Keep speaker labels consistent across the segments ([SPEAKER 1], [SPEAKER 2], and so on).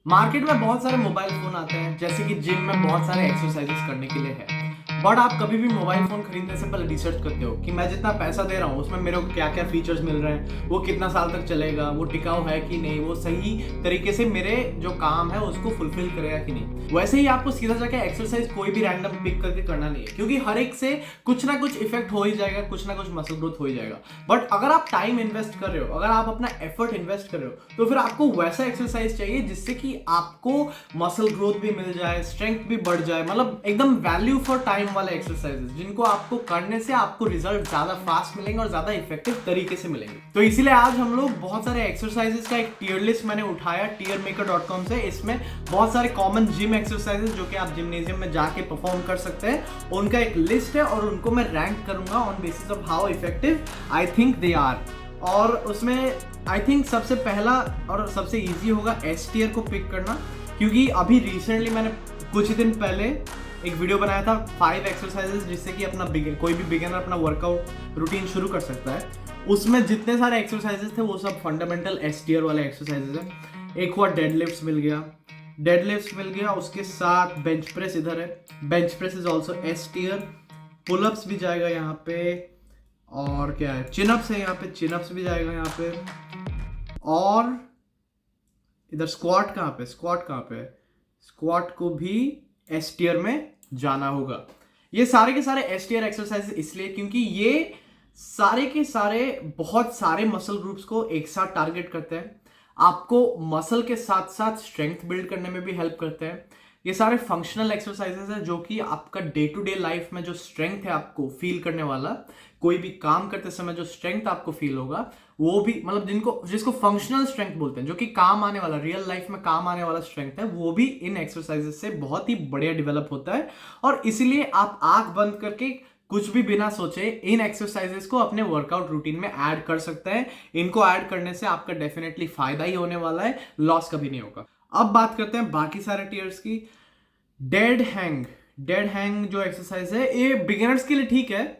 [SPEAKER 1] Market में बहुत सारे मोबाइल फोन आते हैं, जैसे कि जिम में बहुत सारे एक्सरसाइजेस करने के लिए है। बट आप कभी भी मोबाइल फोन खरीदने से पहले रिसर्च करते हो कि मैं जितना पैसा दे रहा हूँ उसमें मेरे को क्या क्या फीचर्स मिल रहे हैं, वो कितना साल तक चलेगा, वो टिकाऊ है कि नहीं, वो सही तरीके से मेरे जो काम है उसको फुलफिल करेगा कि नहीं। वैसे ही आपको सीधा जाके एक्सरसाइज कोई भी रैंडम पिक करके करना नहीं है, क्योंकि हर एक से कुछ ना कुछ इफेक्ट हो ही जाएगा, कुछ ना कुछ मसल ग्रोथ हो ही जाएगा। बट अगर आप टाइम इन्वेस्ट कर रहे हो, अगर आप अपना एफर्ट इन्वेस्ट कर रहे हो, तो फिर आपको वैसा एक्सरसाइज चाहिए जिससे कि आपको मसल ग्रोथ भी मिल जाए, स्ट्रेंथ भी बढ़ जाए, मतलब एकदम वैल्यू फॉर टाइम वाले एक्सरसाइजेस जिनको आपको करने से आपको रिजल्ट ज्यादा फास्ट मिलेंगे और ज्यादा इफेक्टिव तरीके से मिलेंगे। तो इसीलिए आज हम लोग बहुत सारे एक्सरसाइजेस का एक टियर लिस्ट मैंने उठाया tiermaker.com से। इसमें बहुत सारे कॉमन जिम एक्सरसाइजेस जो कि आप जिम्नेजियम में जाके परफॉर्म कर सकते हैं, उनका एक लिस्ट है और उनको मैं रैंक करूंगा on basis of how effective I think they are. और उसमें आई थिंक सबसे पहला और सबसे इजी होगा एस टीयर को पिक करना, क्योंकि अभी रिसेंटली मैंने कुछ ही दिन पहले एक वीडियो बनाया था 5 एक्सरसाइजेस जिससे कि अपना कोई भी बिगिनर अपना वर्कआउट रूटीन शुरू कर सकता है। उसमें जितने सारे एक्सरसाइजेस थे वो सब फंडामेंटल एस टीयर वाले एक्सरसाइजेस हैं। एक हुआ डेडलिफ्ट्स मिल गया, डेडलिफ्ट्स मिल गया, उसके साथ बेंच प्रेस इधर है, bench press is also S tier. Pullups भी जाएगा यहाँ पे, और क्या है, चिनअप्स है यहाँ पे, चिनअप्स भी जाएगा यहाँ पे। और इधर स्क्वाट कहाँ पे, स्क्वाट कहाँ पे, स्क्वाट को भी एस टीयर में जाना होगा। ये सारे के सारे एस टीयर एक्सरसाइज इसलिए क्योंकि ये सारे के सारे बहुत सारे मसल ग्रुप्स को एक साथ टारगेट करते हैं, आपको मसल के साथ साथ स्ट्रेंथ बिल्ड करने में भी हेल्प करते हैं। ये सारे फंक्शनल एक्सरसाइजेस है जो कि आपका डे टू डे लाइफ में जो स्ट्रेंथ है आपको फील करने वाला, कोई भी काम करते समय जो स्ट्रेंथ आपको फील होगा, वो भी मतलब जिसको फंक्शनल स्ट्रेंथ बोलते हैं, जो कि काम आने वाला, रियल लाइफ में काम आने वाला स्ट्रेंथ है, वो भी इन एक्सरसाइजेस से बहुत ही बढ़िया डेवलप होता है। और इसीलिए आप आंख बंद करके कुछ भी बिना सोचे इन एक्सरसाइजेस को अपने वर्कआउट रूटीन में ऐड कर सकते हैं। इनको ऐड करने से आपका डेफिनेटली फायदा ही होने वाला है, लॉस कभी नहीं होगा। अब बात करते हैं बाकी सारे टीयर्स की। डेड हैंग, डेड हैंग जो एक्सरसाइज है ये बिगिनर्स के लिए ठीक है।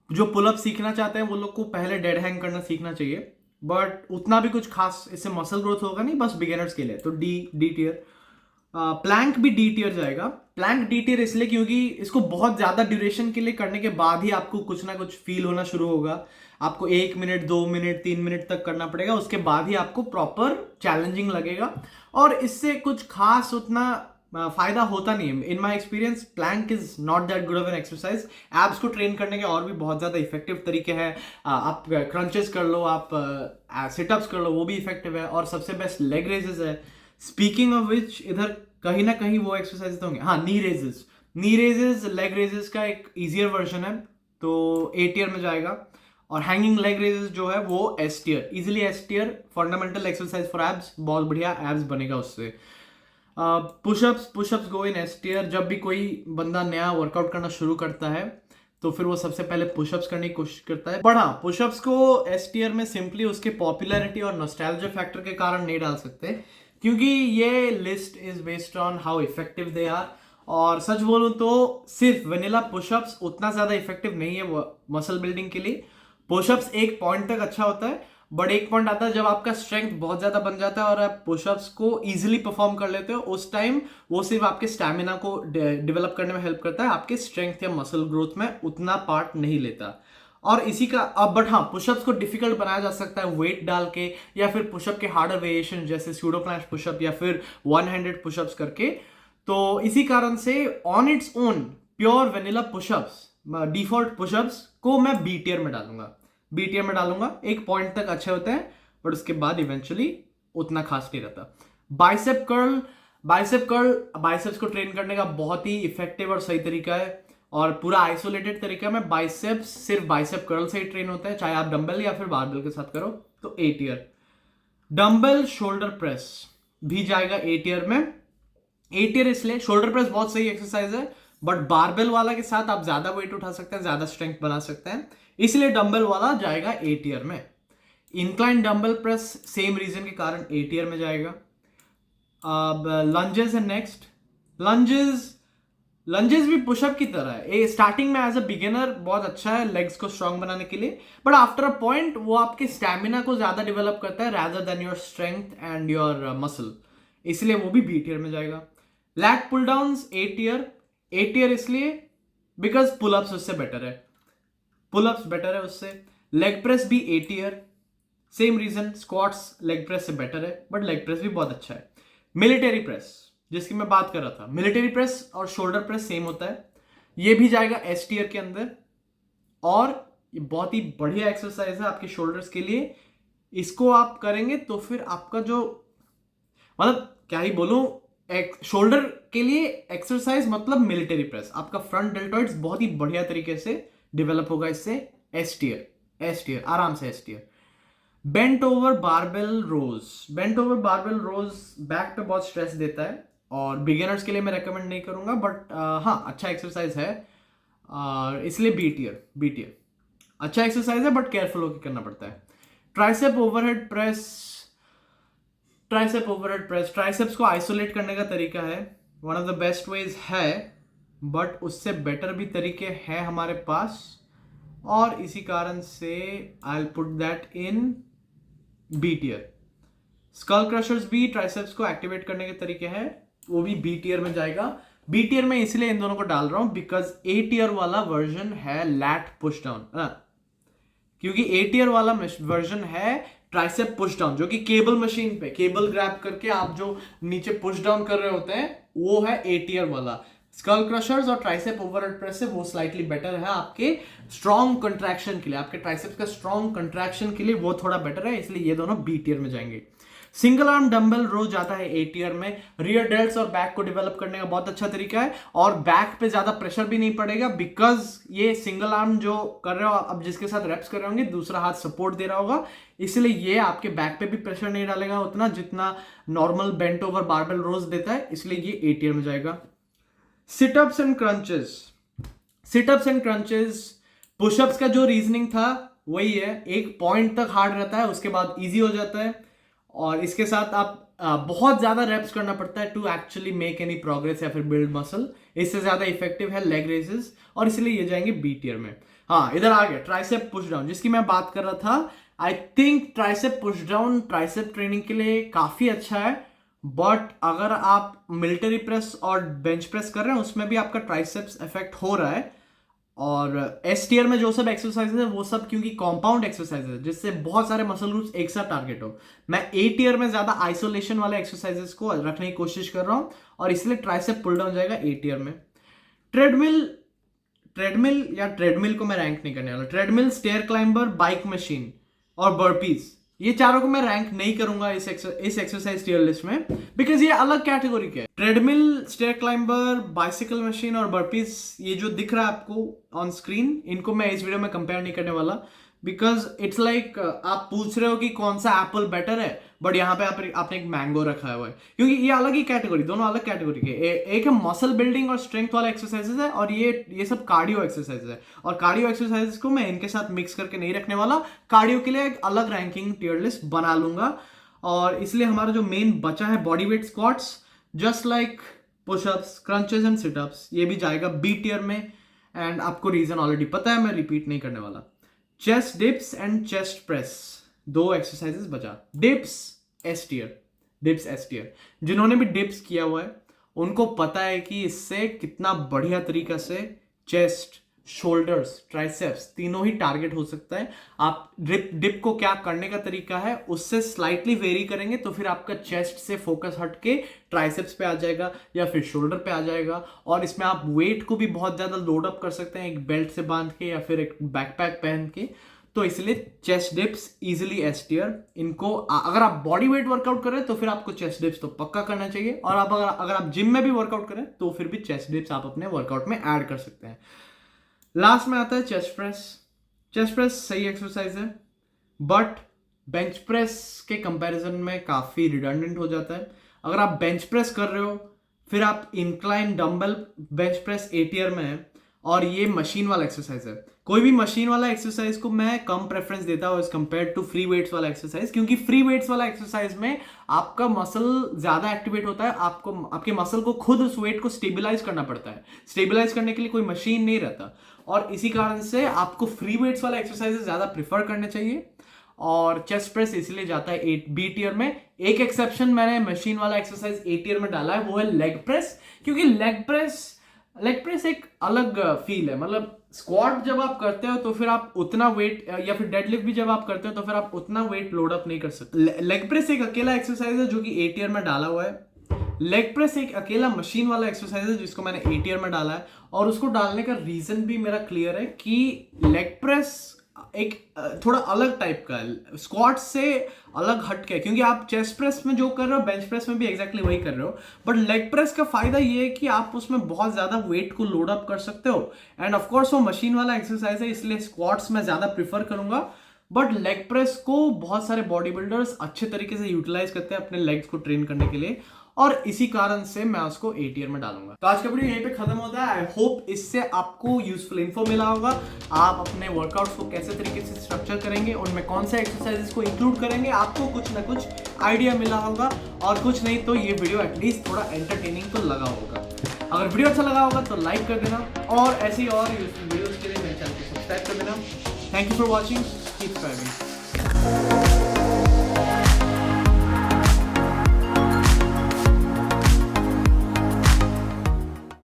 [SPEAKER 1] जो पुलअप सीखना चाहते हैं वो लोग को पहले डेड हैंग करना सीखना चाहिए, बट उतना भी कुछ खास इससे मसल ग्रोथ होगा नहीं, बस बिगिनर्स के लिए। तो डी डी टीयर। प्लैंक भी डी टीयर जाएगा। प्लैंक डी टीयर इसलिए क्योंकि इसको बहुत ज्यादा ड्यूरेशन के लिए करने के बाद ही आपको कुछ ना कुछ फील होना शुरू होगा। आपको 1 मिनट, 2 मिनट, 3 मिनट तक करना पड़ेगा, उसके बाद ही आपको प्रॉपर चैलेंजिंग लगेगा। और इससे कुछ खास उतना फायदा होता नहीं है। In my experience plank is not that good of an exercise. Abs को ट्रेन करने के और भी बहुत ज्यादा इफेक्टिव तरीके हैं। आप क्रंचेस कर लो, आप सिटअप्स कर लो, वो भी इफेक्टिव है। और सबसे बेस्ट लेग रेजेस है। स्पीकिंग ऑफ विच, इधर कहीं ना कहीं वो एक्सरसाइज तो होंगे। हाँ, नी रेजेस, नी रेजेस लेग रेजेस का एक इजियर वर्जन है, तो ए टीयर में जाएगा। और हैंगिंग लेग रेजेस जो है वो S tier, easily S tier, fundamental exercise for abs, बहुत बढ़िया एब्स बनेगा उससे। Pushups, pushups go in S tier. जब भी कोई बंदा नया वर्कआउट करना शुरू करता है तो फिर वो सबसे पहले पुशअप्स करने की कोशिश करता है। पर हाँ, पुशअप्स को एस टीयर में सिंपली उसके पॉपुलैरिटी और नॉस्टैल्जिया फैक्टर के कारण नहीं डाल सकते, क्योंकि ये list is based on how effective they are. और सच बोलूं तो सिर्फ वेनिला पुशअप्स उतना ज्यादा इफेक्टिव नहीं है मसल बिल्डिंग के लिए। पुशअप्स एक पॉइंट तक अच्छा होता है, बट एक पॉइंट आता है जब आपका स्ट्रेंथ बहुत ज्यादा बन जाता है और आप पुशअप्स को इजीली परफॉर्म कर लेते हो, उस टाइम वो सिर्फ आपके स्टैमिना को डेवलप करने में हेल्प करता है, आपके स्ट्रेंथ या मसल ग्रोथ में उतना पार्ट नहीं लेता। और इसी का अब बट हाँ, पुशअप्स को डिफिकल्ट बनाया जा सकता है वेट डाल के, या फिर पुशअप के हार्डर वेरिएशन जैसे स्यूडो प्लैंक पुशअप या फिर वन हैंडेड पुशअप्स करके। तो इसी कारण से on its own pure vanilla pushups, default pushups को मैं बी टियर में डालूंगा, बी टियर में डालूंगा। एक पॉइंट तक अच्छे होते हैं, बट उसके बाद इवेंचुअली उतना खास नहीं रहता। Bicep curl, bicep curl biceps को ट्रेन करने का बहुत ही इफेक्टिव और सही तरीका है, और पूरा आइसोलेटेड तरीका में बाइसेप्स सिर्फ बाइसेप कर्ल से ही ट्रेन होता है, चाहे आप डंबल या फिर बारबेल के साथ करो। तो ए टियर। डंबल शोल्डर प्रेस भी जाएगा ए टियर में। ए टियर इसलिए, शोल्डर प्रेस बहुत सही एक्सरसाइज है, बट बारबेल वाला के साथ आप ज्यादा वेट उठा सकते हैं, ज्यादा स्ट्रेंथ बना सकते हैं, इसलिए डंबल वाला जाएगा ए टियर में। Incline dumbbell press same reason के कारण ए टियर में जाएगा। अब लंजेस है नेक्स्ट। लंजेस, लंजेस भी पुशअप की तरह है। स्टार्टिंग में एज अ बिगिनर बहुत अच्छा है लेग्स को स्ट्रांग बनाने के लिए, बट आफ्टर अ पॉइंट वो आपके स्टैमिना को ज्यादा डेवलप करता है rather than your strength and your muscle. इसलिए वो भी बी टियर में जाएगा। Lat pull downs A tier, A tier इसलिए बिकॉज पुलअप्स उससे बेटर है, पुलअप्स बेटर है उससे। लेग प्रेस भी A tier, same reason, squats leg press से बेटर है बट लेग प्रेस भी बहुत अच्छा है। मिलिट्री प्रेस जिसकी मैं बात कर रहा था, मिलिट्री प्रेस और शोल्डर प्रेस सेम होता है, ये भी जाएगा एस टियर के अंदर और ये बहुत ही बढ़िया एक्सरसाइज है आपके शोल्डर्स के लिए। इसको आप करेंगे तो फिर आपका जो, मतलब क्या ही बोलूं, शोल्डर के लिए एक्सरसाइज मतलब मिलिट्री प्रेस, आपका फ्रंट डेल्टॉइड्स बहुत ही बढ़िया तरीके से डेवलप होगा इससे। एस टियर, एस टियर आराम से S tier. Bent over barbell rows, bent over barbell rows back पे बहुत स्ट्रेस देता है और बिगिनर्स के लिए मैं रेकमेंड नहीं करूंगा बट हाँ अच्छा एक्सरसाइज है, इसलिए बी टियर, बी टियर अच्छा एक्सरसाइज है बट केयरफुल होकर करना पड़ता है। Tricep overhead press, tricep overhead press, triceps को आइसोलेट करने का तरीका है, one of the best ways है बट उससे बेटर भी तरीके हैं हमारे पास और इसी कारण से I will put that in B tier. Skull crushers भी ट्राइसेप्स को एक्टिवेट करने के तरीके हैं, वो भी बी टियर में जाएगा। बी टियर में इसलिए इन दोनों को डाल रहा हूं बिकॉज ए टियर वाला वर्जन है लैट पुश डाउन, क्योंकि ए टियर वाला वर्जन है ट्राइसेप पुश डाउन जो कि केबल मशीन पे केबल ग्रैब करके आप जो नीचे पुश डाउन कर रहे होते हैं वो है ए टियर वाला। स्कल क्रशर्स और ट्राइसेप ओवरहेड प्रेस से वो स्लाइटली बेटर है आपके स्ट्रॉन्ग कंट्रैक्शन के लिए, आपके ट्राइसेप्स का स्ट्रॉन्ग कंट्रैक्शन के लिए वो थोड़ा बेटर है, इसलिए ये दोनों बी टियर में जाएंगे। सिंगल आर्म डंबल रो जाता है ए टियर में, रियर डेल्ट्स और बैक को डेवलप करने का बहुत अच्छा तरीका है और बैक पे ज्यादा प्रेशर भी नहीं पड़ेगा बिकॉज ये सिंगल आर्म जो कर रहे हो अब जिसके साथ रेप्स कर रहे होंगे दूसरा हाथ सपोर्ट दे रहा होगा, इसलिए ये आपके बैक पे भी प्रेशर नहीं डालेगा उतना जितना नॉर्मल बेंट ओवर बारबेल रोज देता है, इसलिए ये ए टियर में जाएगा। Sit-ups and crunches, sit-ups and crunches, pushups का जो रीजनिंग था वही है, एक पॉइंट तक हार्ड रहता है उसके बाद इजी हो जाता है और इसके साथ आप बहुत ज्यादा रेप्स करना पड़ता है to actually make any progress या फिर बिल्ड मसल, इससे ज्यादा इफेक्टिव है लेग रेजेस और इसलिए ये जाएंगे बी टियर में। हाँ इधर आ गया ट्राइसेप पुश डाउन जिसकी मैं बात कर रहा था। I think tricep push down tricep training के लिए काफी अच्छा है बट अगर आप मिलिट्री प्रेस और बेंच प्रेस कर रहे हैं उसमें भी आपका ट्राइसेप्स इफेक्ट हो रहा है और एस टियर में जो सब एक्सरसाइजेज है वो सब क्योंकि कॉम्पाउंड एक्सरसाइजेज है जिससे बहुत सारे मसल ग्रुप्स एक साथ टारगेट हो, मैं ए टियर में ज्यादा आइसोलेशन वाले एक्सरसाइजेस को रखने की कोशिश कर रहा हूं और इसलिए ट्राइसेप पुल डाउन जाएगा ए टियर में। ट्रेडमिल, ट्रेडमिल या ट्रेडमिल को मैं रैंक नहीं करने वाला, treadmill, stair climber, bike machine और बर्पीज, ये चारों को मैं रैंक नहीं करूंगा इस एक्सरसाइज टियर लिस्ट में बिकॉज ये अलग कैटेगरी के हैं। Treadmill, stair climber, bicycle machine और बर्पीज ये जो दिख रहा है आपको ऑन स्क्रीन, इनको मैं इस वीडियो में कंपेयर नहीं करने वाला बिकॉज इट्स लाइक आप पूछ रहे हो कि कौन सा एप्पल बेटर है बट यहाँ पे आपने एक मैंगो रखा हुआ है क्योंकि ये अलग ही कैटेगरी, दोनों अलग कैटेगरी के। एक है मसल बिल्डिंग और स्ट्रेंथ वाला एक्सरसाइजेस है और ये सब कार्डियो एक्सरसाइजेस है और कार्डियो एक्सरसाइजेस को मैं इनके साथ मिक्स करके नहीं रखने वाला, कार्डियो के लिए एक अलग रैंकिंग टियर लिस्ट बना लूंगा और इसलिए हमारा जो मेन बचा है body weight squats just like pushups, crunches and situps, ये भी जाएगा बी टियर में एंड आपको रीजन ऑलरेडी पता है, मैं रिपीट नहीं करने वाला। Chest dips and chest press, दो एक्सरसाइजेस बचा। Dips S tier, dips S tier, जिन्होंने भी डिप्स किया हुआ है उनको पता है कि इससे कितना बढ़िया तरीका से चेस्ट, शोल्डर्स, ट्राइसेप्स तीनों ही टारगेट हो सकता है। आप डिप को क्या करने का तरीका है उससे स्लाइटली वेरी करेंगे तो फिर आपका चेस्ट से फोकस हटके ट्राइसेप्स पे आ जाएगा या फिर शोल्डर पे आ जाएगा और इसमें आप वेट को भी बहुत ज्यादा लोड अप कर सकते हैं एक बेल्ट से बांध के या फिर एक बैकपैक पहन के, तो इसलिए chest dips easily S tier. इनको अगर आप बॉडी वेट वर्कआउट करें तो फिर आपको चेस्ट डिप्स तो पक्का करना चाहिए और आप अगर आप जिम में भी वर्कआउट करें तो फिर भी चेस्ट डिप्स आप अपने वर्कआउट में ऐड कर सकते हैं। लास्ट में आता है चेस्ट प्रेस। चेस्ट प्रेस सही एक्सरसाइज है बट बेंच प्रेस के कंपैरिजन में काफी रिडंडेंट हो जाता है। अगर आप बेंच प्रेस कर रहे हो फिर आप इंक्लाइन डंबल बेंच प्रेस ए टियर में है और ये मशीन वाला एक्सरसाइज है, कोई भी मशीन वाला एक्सरसाइज को मैं कम प्रेफरेंस देता हूं as compare to free weights वाला एक्सरसाइज, क्योंकि फ्री वेट्स वाला एक्सरसाइज में आपका मसल ज्यादा एक्टिवेट होता है, आपको आपके मसल को खुद उस वेट को स्टेबलाइज करना पड़ता है, स्टेबलाइज करने के लिए कोई मशीन नहीं रहता और इसी कारण से आपको फ्री वेट्स वाला एक्सरसाइज ज्यादा प्रिफर करने चाहिए और चेस्ट प्रेस इसलिए जाता है बी टियर में। एक एक्सेप्शन मैंने मशीन वाला एक्सरसाइज ए टियर में डाला है, वो है लेग प्रेस, क्योंकि लेग प्रेस एक अलग फील है। मतलब स्क्वाट जब आप करते हो तो फिर आप उतना वेट, या फिर डेडलिफ्ट भी जब आप करते हो तो फिर आप उतना वेट लोड अप नहीं कर सकते। लेग प्रेस एक अकेला एक्सरसाइज है जो कि ए टियर में डाला हुआ है। लेग प्रेस एक अकेला मशीन वाला एक्सरसाइज है जिसको मैंने ए टियर में डाला है, और उसको डालने का रीजन भी मेरा क्लियर है कि लेग प्रेस एक थोड़ा अलग टाइप का है, स्क्वाट से अलग हट के, क्योंकि आप चेस्ट प्रेस में जो कर रहे हो बेंच प्रेस में भी एग्जैक्टली वही कर रहे हो, बट लेग प्रेस का फायदा ये है कि आप उसमें बहुत ज्यादा वेट को लोड अप कर सकते हो। एंड ऑफ कोर्स वो मशीन वाला एक्सरसाइज है, इसलिए स्क्वाट्स में ज्यादा प्रीफर करूंगा, बट लेग प्रेस को बहुत सारे बॉडी बिल्डर्स अच्छे तरीके से यूटिलाइज करते हैं अपने लेग्स को ट्रेन करने के लिए, और इसी कारण से मैं उसको ए टियर में डालूंगा। तो आज का वीडियो यहीं पे खत्म होता है। आई होप इससे आपको यूजफुल इन्फो मिला होगा। आप अपने वर्कआउट्स को कैसे तरीके से स्ट्रक्चर करेंगे, उनमें कौन से एक्सरसाइजेस को इंक्लूड करेंगे, आपको कुछ ना कुछ आइडिया मिला होगा, और कुछ नहीं तो ये वीडियो एटलीस्ट थोड़ा एंटरटेनिंग तो लगा होगा। अगर वीडियो अच्छा लगा होगा तो लाइक कर देना, और ऐसी और यूजफुल वीडियोस के लिए मेरे चैनल को सब्सक्राइब कर देना। Thank you for watching, keep subscribing.